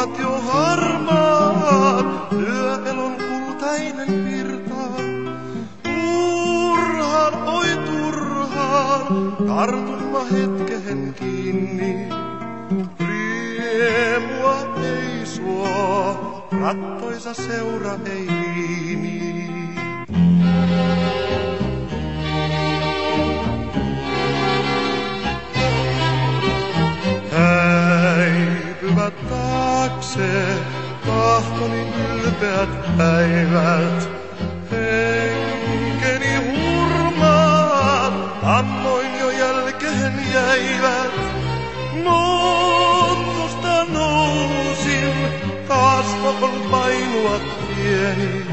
Silmat jo harmaat, yöelon kultainen virta. Turhaan, oi turhaan, tartun mä hetkehen kiinni. Riemua ei suo, rattoisa seura ei liini. Häipyvät taakse tahtoni ylpeät päivät. Henkeni hurmaat, ammoin jo jälkeen jäivät. Noottosta nousin, taas on painua pieni.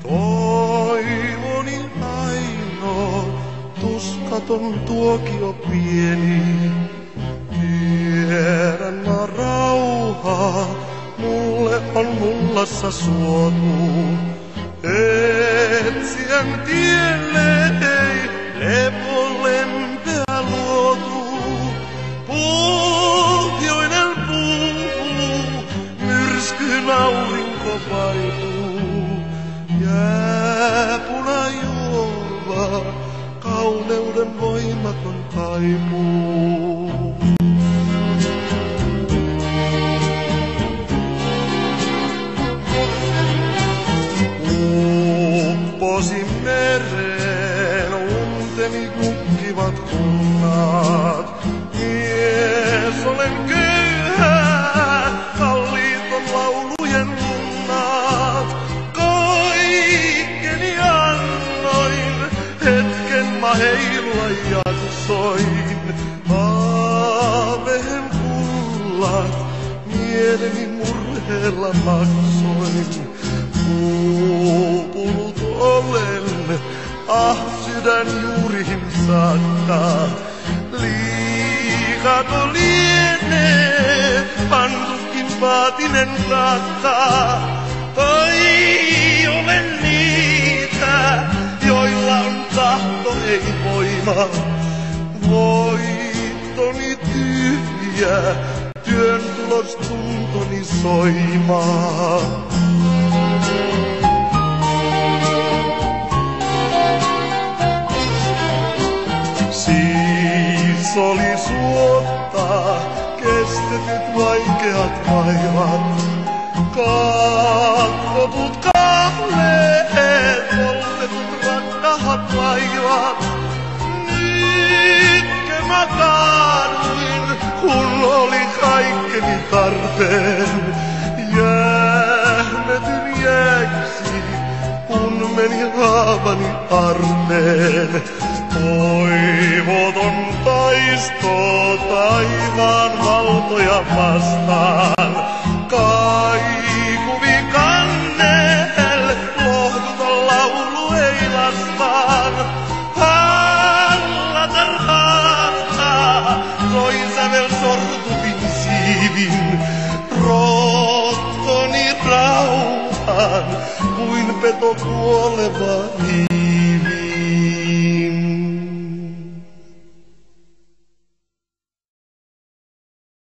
Toivoni ainoa, tuskaton tuokio pieni. Tiedän mä rauhaa, mulle on mullassa suotu. Etsijän tielle ei lepo lempeä luotu. Pohjoinen puhuu, myrskyn aurinko vaipuu. Jääpuna juova, kauneuden voimaton kaipuu. Upposin mereen, unteni kukkivat kunnat. Mies olen köyhä, kalliit on laulujen lunnat. Kaikkeni annoin, hetken mä heilua jaksoin. Haaveen kullat, mieleni murheella maksoin. Uupunut olen, sydän juuriin saakka. Liikako lienee, pantukin vaatinen taakka. Tai olen niitä, joilla on tahto ei voima. Voittoni tyhjä, työn tulos tuntoni soimaa. Siis oli suotta, kestetyt vaikeat vaivat. Katkotut kahleet, poltetut rakkahat vaivat. Nytkö mä kaaduin, kun oli kaikkeni tarpeen. Jähmetyn jääksi, kun meni haavani arpeen. Toivoton taisto taivaan valtoja vastaan. Kaikuvi kannel, lohduton laulu ei lastaan. Hallata raahtaa, soi sävel sortuvin siivin. Rottoni rauhaan, kuin peto kuoleva